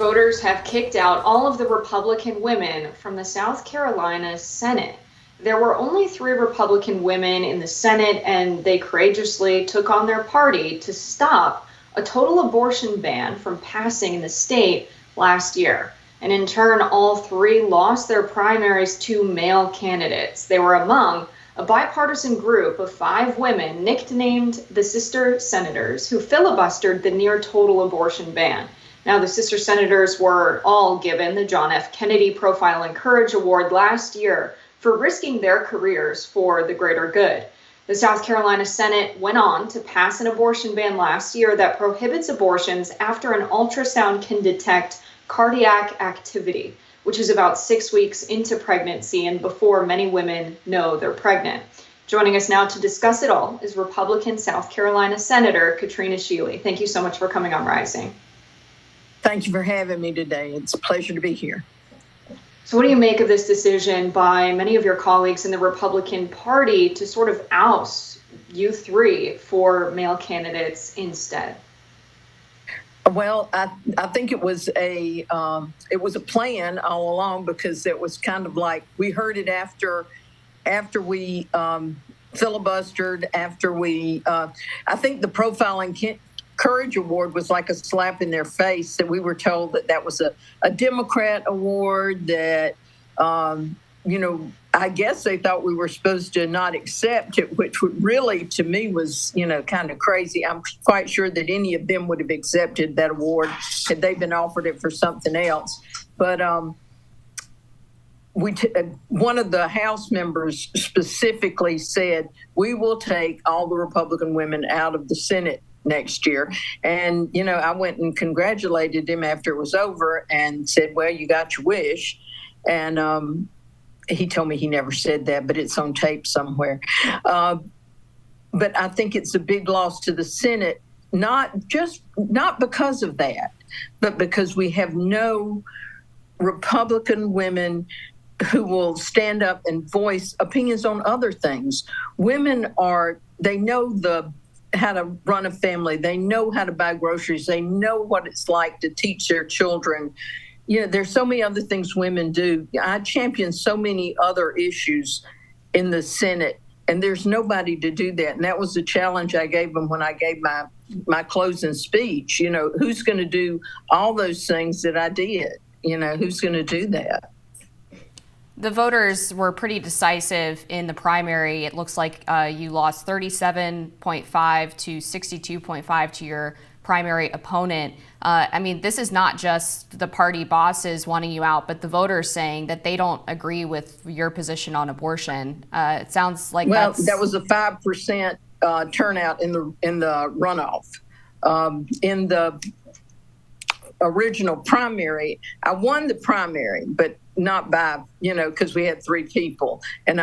Voters have kicked out all of the Republican women from the South Carolina Senate. There were only 3 Republican women in the Senate, and they courageously took on their party to stop a total abortion ban from passing in the state last year. And in turn, all 3 lost their primaries to male candidates. They were among a bipartisan group of 5 women nicknamed the Sister Senators, who filibustered the near total abortion ban. Now, the Sister Senators were all given the John F. Kennedy Profile and Courage Award last year for risking their careers for the greater good. The South Carolina Senate went on to pass an abortion ban last year that prohibits abortions after an ultrasound can detect cardiac activity, which is about 6 weeks into pregnancy and before many women know they're pregnant. Joining us now to discuss it all is Republican South Carolina Senator Katrina Shealy. Thank you so much for coming on Rising. Thank you for having me today. It's a pleasure to be here. So what do you make of this decision by many of your colleagues in the Republican Party to sort of oust you 3 for male candidates instead? Well, I think it was a plan all along, because it was kind of like we heard it after we filibustered, after we I think the Profiling Courage Award was like a slap in their face, that we were told that was a Democrat award, that I guess they thought we were supposed to not accept it, which would really, to me, was, kind of crazy. I'm quite sure that any of them would have accepted that award had they been offered it for something else. But one of the House members specifically said, we will take all the Republican women out of the Senate next year. And, I went and congratulated him after it was over and said, well, you got your wish. And he told me he never said that, but it's on tape somewhere. But I think it's a big loss to the Senate, not because of that, but because we have no Republican women who will stand up and voice opinions on other things. Women they know how to run a family. They know how to buy groceries. They know what it's like to teach their children. There's so many other things women do. I champion so many other issues in the Senate, and there's nobody to do that. And that was the challenge I gave them when I gave my closing speech. Who's going to do all those things that I did? Who's going to do that? The voters were pretty decisive in the primary. It looks like you lost 37.5 to 62.5 to your primary opponent. This is not just the party bosses wanting you out, but the voters saying that they don't agree with your position on abortion. It sounds like that was a 5% turnout in the runoff. In the original primary, I won the primary, but not by, because we had 3 people, and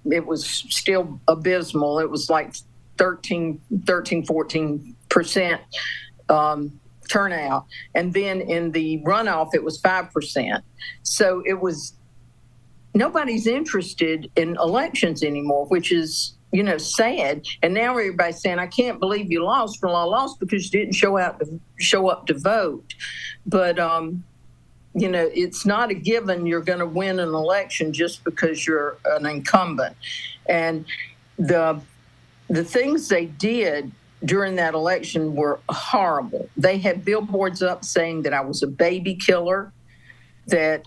it was still abysmal. It was like 14% turnout. And then in the runoff, it was 5%. So it was, nobody's interested in elections anymore, which is, sad. And now everybody's saying, I can't believe you lost. Well, I lost because you didn't show up to vote. But, it's not a given you're going to win an election just because you're an incumbent. And the things they did during that election were horrible. They had billboards up saying that I was a baby killer, that,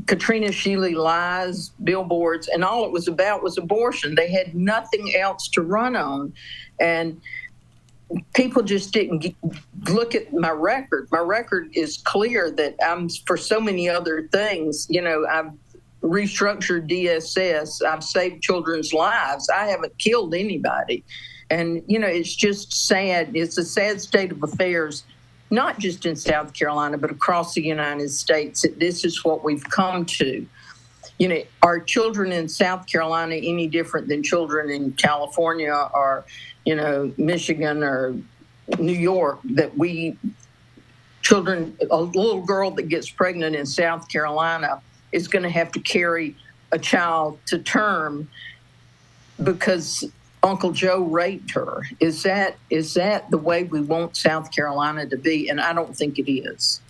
Katrina Shealy lies, billboards, and all it was about was abortion. They had nothing else to run on. And people just didn't look at my record. My record is clear that I'm for so many other things. I've restructured DSS. I've saved children's lives. I haven't killed anybody. And, it's just sad. It's a sad state of affairs, not just in South Carolina, but across the United States. This is what we've come to. Are children in South Carolina any different than children in California or, Michigan or New York? A little girl that gets pregnant in South Carolina is going to have to carry a child to term because Uncle Joe raped her. Is that the way we want South Carolina to be? And I don't think it is.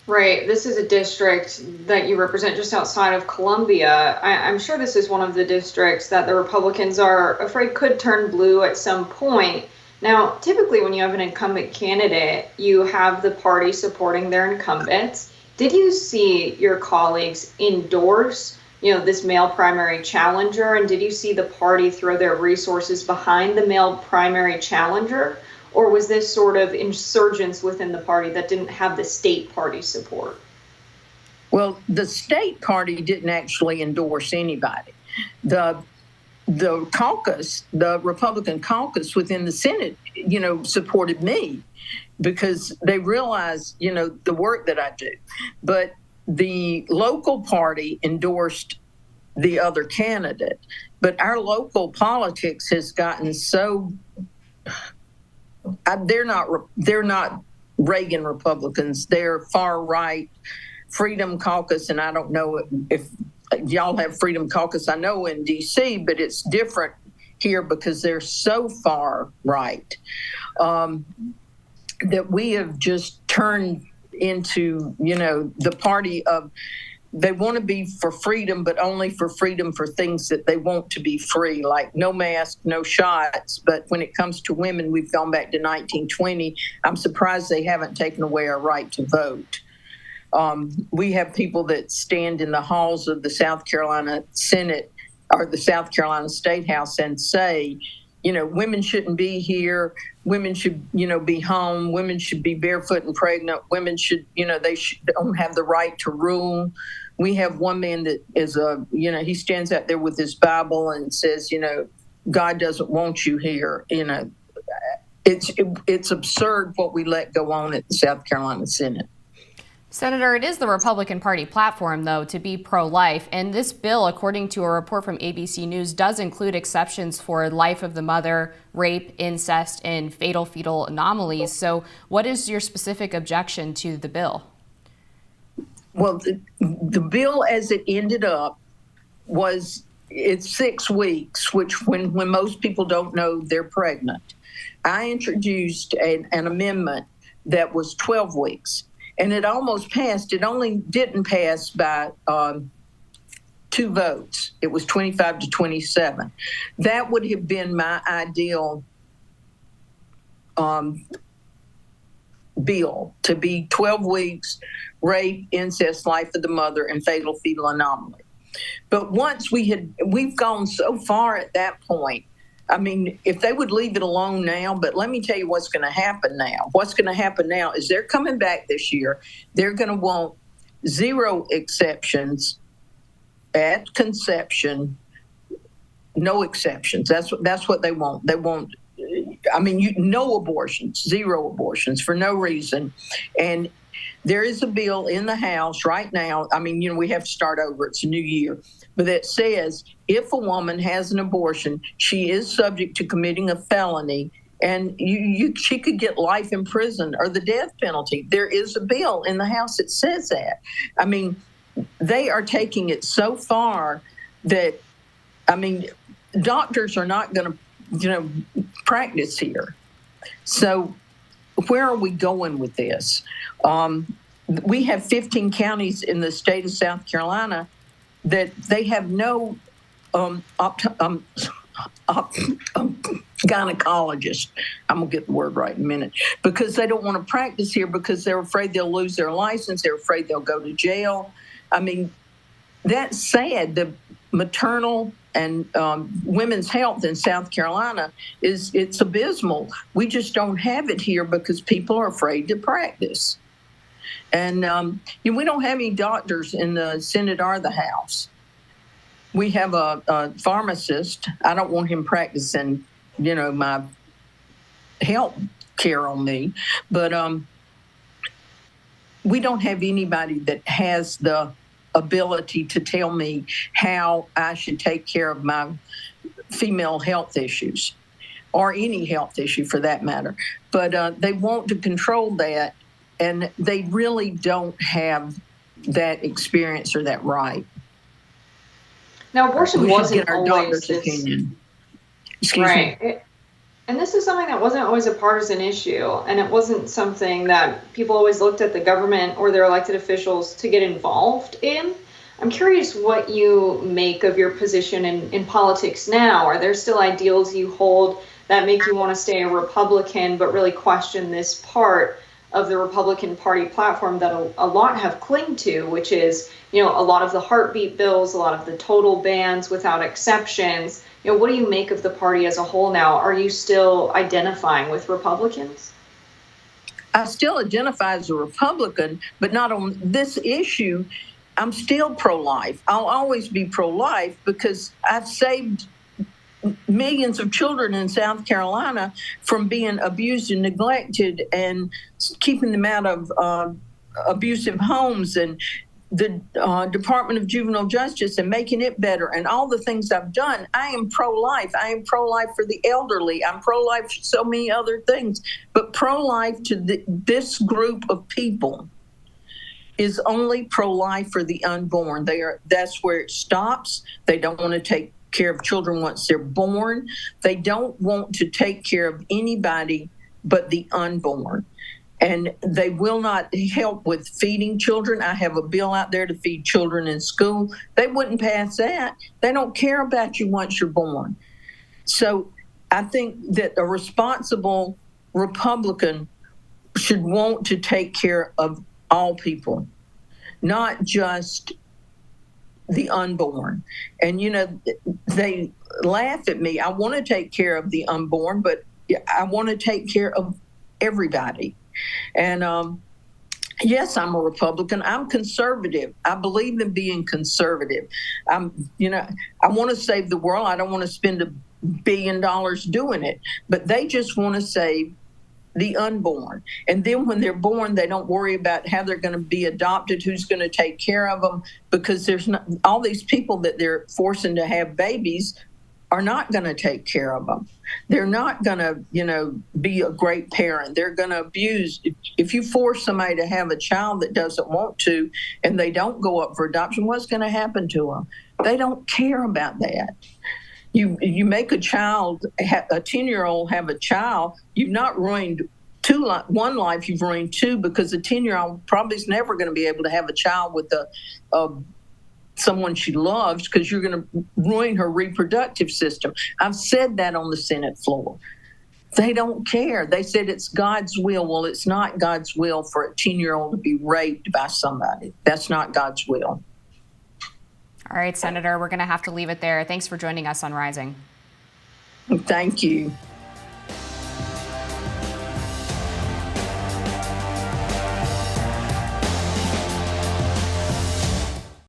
Right. This is a district that you represent just outside of Columbia. I'm sure this is one of the districts that the Republicans are afraid could turn blue at some point. Now, typically when you have an incumbent candidate, you have the party supporting their incumbents. Did you see your colleagues endorse, this male primary challenger? And did you see the party throw their resources behind the male primary challenger? Or was this sort of insurgence within the party that didn't have the state party support? Well, the state party didn't actually endorse anybody. The caucus, the Republican caucus within the Senate, supported me because they realized, the work that I do. But the local party endorsed the other candidate. But our local politics has gotten so... They're not Reagan Republicans. They're far right Freedom Caucus, and I don't know if y'all have Freedom Caucus. I know in D.C., but it's different here because they're so far right that we have just turned into the party of. They want to be for freedom, but only for freedom for things that they want to be free, like no mask, no shots. But when it comes to women, we've gone back to 1920. I'm surprised they haven't taken away our right to vote. We have people that stand in the halls of the South Carolina Senate or the South Carolina State House and say, women shouldn't be here. Women should, be home. Women should be barefoot and pregnant. Women should, they don't have the right to rule. We have one man that is he stands out there with his Bible and says, God doesn't want you here. It's absurd what we let go on at the South Carolina Senate. Senator, it is the Republican Party platform, though, to be pro-life. And this bill, according to a report from ABC News, does include exceptions for life of the mother, rape, incest, and fatal fetal anomalies. So what is your specific objection to the bill? Well, the bill as it ended up it's 6 weeks, which when most people don't know they're pregnant. I introduced an amendment that was 12 weeks. And it almost passed. It only didn't pass by 2 votes. It was 25 to 27. That would have been my ideal bill, to be 12 weeks, rape, incest, life of the mother, and fatal fetal anomaly. But once we've gone so far at that point. I mean, if they would leave it alone now, but let me tell you what's going to happen now. What's going to happen now is they're coming back this year. They're going to want 0 exceptions at conception, no exceptions. That's what they want. They want, no abortions, 0 abortions for no reason. And there is a bill in the House right now. We have to start over. It's a new year. But it says if a woman has an abortion, she is subject to committing a felony, and she could get life in prison or the death penalty. There is a bill in the House that says that. They are taking it so far that, doctors are not going to, practice here. So where are we going with this? We have 15 counties in the state of South Carolina that they have no gynecologist. I'm going to get the word right in a minute, because they don't want to practice here because they're afraid they'll lose their license. They're afraid they'll go to jail. That's sad. The maternal and women's health in South Carolina it's abysmal. We just don't have it here because people are afraid to practice. And we don't have any doctors in the Senate or the House. We have a pharmacist. I don't want him practicing, my health care on me. But we don't have anybody that has the ability to tell me how I should take care of my female health issues, or any health issue for that matter. But they want to control that. And they really don't have that experience or that right. Now, abortion wasn't get our always doctor's opinion. Excuse me. And this is something that wasn't always a partisan issue, and it wasn't something that people always looked at the government or their elected officials to get involved in. I'm curious what you make of your position in politics now. Are there still ideals you hold that make you want to stay a Republican, but really question this part of the Republican Party platform that a lot have clung to, which is, a lot of the heartbeat bills, a lot of the total bans without exceptions? What do you make of the party as a whole now? Are you still identifying with Republicans? I still identify as a Republican, but not on this issue. I'm still pro-life. I'll always be pro-life because I've saved millions of children in South Carolina from being abused and neglected, and keeping them out of abusive homes, and the Department of Juvenile Justice, and making it better, and all the things I've done. I am pro-life. I am pro-life for the elderly. I'm pro-life for so many other things. But pro-life to this group of people is only pro-life for the unborn. That's where it stops. They don't want to take care of children once they're born. They don't want to take care of anybody but the unborn. And they will not help with feeding children. I have a bill out there to feed children in school. They wouldn't pass that. They don't care about you once you're born. So I think that a responsible Republican should want to take care of all people, not just the unborn. And, they laugh at me. I want to take care of the unborn, but I want to take care of everybody. And yes, I'm a Republican. I'm conservative. I believe in being conservative. I want to save the world. I don't want to spend $1 billion doing it, but they just want to save the unborn. And then when they're born, they don't worry about how they're going to be adopted, who's going to take care of them, because there's not all these people that they're forcing to have babies are not going to take care of them. They're not going to, be a great parent. They're going to abuse. If you force somebody to have a child that doesn't want to, and they don't go up for adoption, what's going to happen to them? They don't care about that. You make a child, a 10-year-old have a child, you've not ruined one life, you've ruined two, because a 10-year-old probably is never going to be able to have a child with someone she loves, because you're going to ruin her reproductive system. I've said that on the Senate floor. They don't care. They said it's God's will. Well, it's not God's will for a 10-year-old to be raped by somebody. That's not God's will. All right, Senator, we're going to have to leave it there. Thanks for joining us on Rising. Thank you.